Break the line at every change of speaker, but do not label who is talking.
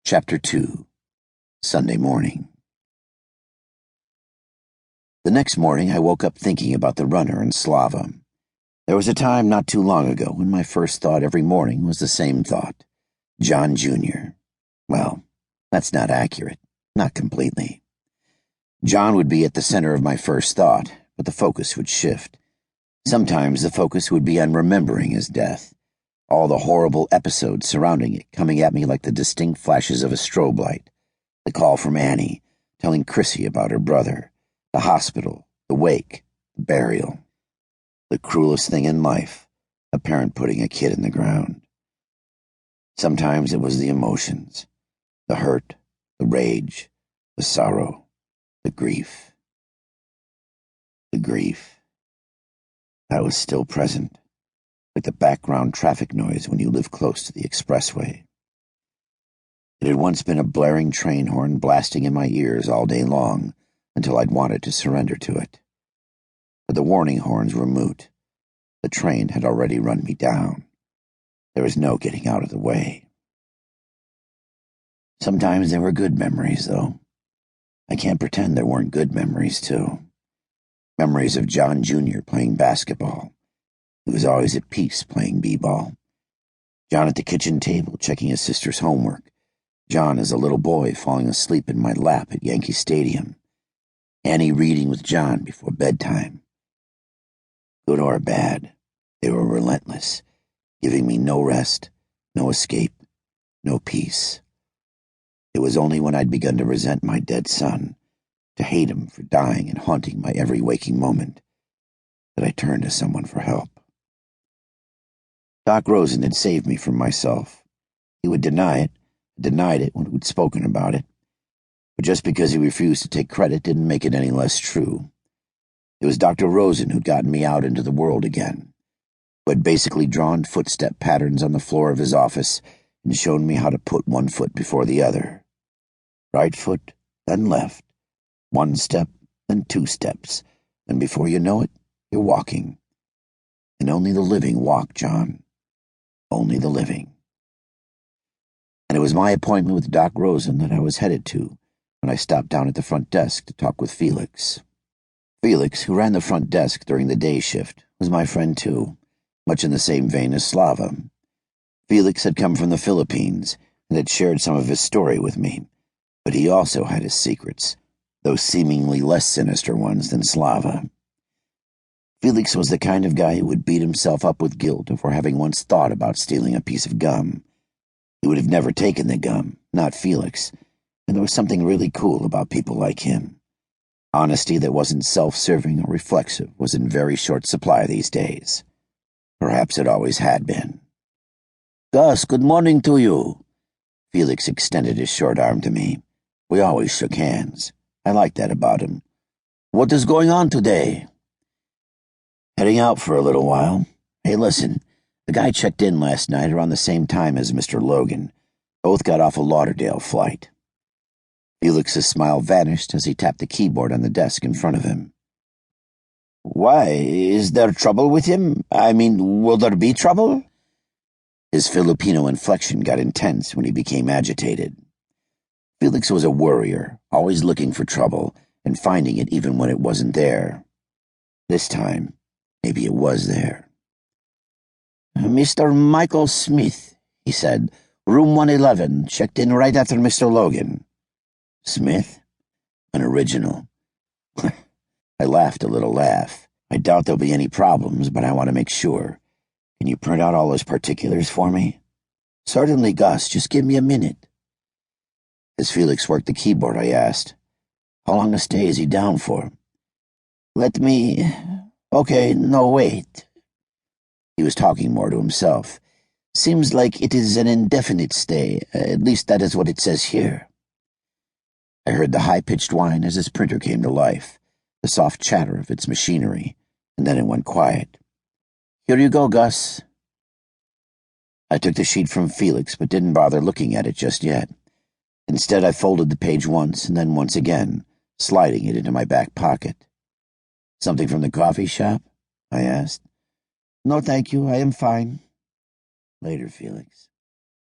Chapter 2, Sunday Morning. The next morning I woke up thinking about the runner in Slava. There was a time not too long ago when my first thought every morning was the same thought. John Jr. Well, that's not accurate. Not completely. John would be at the center of my first thought, but the focus would shift. Sometimes the focus would be on remembering his death. All the horrible episodes surrounding it coming at me like the distinct flashes of a strobe light. The call from Annie, telling Chrissy about her brother. The hospital, the wake, the burial. The cruelest thing in life, a parent putting a kid in the ground. Sometimes it was the emotions. The hurt, the rage, the sorrow, the grief. The grief. That was still present. Like the background traffic noise when you live close to the expressway. It had once been a blaring train horn blasting in my ears all day long until I'd wanted to surrender to it. But the warning horns were moot. The train had already run me down. There was no getting out of the way. Sometimes there were good memories, though. I can't pretend there weren't good memories, too. Memories of John Jr. playing basketball. He was always at peace playing b-ball. John at the kitchen table checking his sister's homework. John as a little boy falling asleep in my lap at Yankee Stadium. Annie reading with John before bedtime. Good or bad, they were relentless, giving me no rest, no escape, no peace. It was only when I'd begun to resent my dead son, to hate him for dying and haunting my every waking moment, that I turned to someone for help. Doc Rosen had saved me from myself. He would denied it when we'd spoken about it, but just because he refused to take credit didn't make it any less true. It was Dr. Rosen who'd gotten me out into the world again, who had basically drawn footstep patterns on the floor of his office and shown me how to put one foot before the other. Right foot, then left. One step, then two steps, and before you know it, you're walking. And only the living walk, John. Only the living. And it was my appointment with Doc Rosen that I was headed to when I stopped down at the front desk to talk with Felix. Felix, who ran the front desk during the day shift, was my friend too, much in the same vein as Slava. Felix had come from the Philippines and had shared some of his story with me, but he also had his secrets, though seemingly less sinister ones than Slava. Felix was the kind of guy who would beat himself up with guilt for having once thought about stealing a piece of gum. He would have never taken the gum, not Felix, and there was something really cool about people like him. Honesty that wasn't self-serving or reflexive was in very short supply these days. Perhaps it always had been. "Gus, good morning to you." Felix extended his short arm to me. We always shook hands. I liked that about him. "What is going on today?" "Heading out for a little while. Hey, listen, the guy checked in last night around the same time as Mr. Logan. Both got off a Lauderdale flight." Felix's smile vanished as he tapped the keyboard on the desk in front of him. "Why, is there trouble with him? I mean, will there be trouble?" His Filipino inflection got intense when he became agitated. Felix was a worrier, always looking for trouble and finding it even when it wasn't there. This time, maybe it was there. "Mr. Michael Smith," he said, "room 111, checked in right after Mr. Logan." "Smith? An original." I laughed a little laugh. "I doubt there'll be any problems, but I want to make sure. Can you print out all those particulars for me?" "Certainly, Gus. Just give me a minute." As Felix worked the keyboard, I asked, "How long a stay is he down for?" Okay, no, wait." He was talking more to himself. "Seems like it is an indefinite stay. At least that is what it says here." I heard the high-pitched whine as his printer came to life, the soft chatter of its machinery, and then it went quiet. "Here you go, Gus." I took the sheet from Felix, but didn't bother looking at it just yet. Instead, I folded the page once and then once again, sliding it into my back pocket. "Something from the coffee shop?" I asked. "No, thank you. I am fine." "Later, Felix."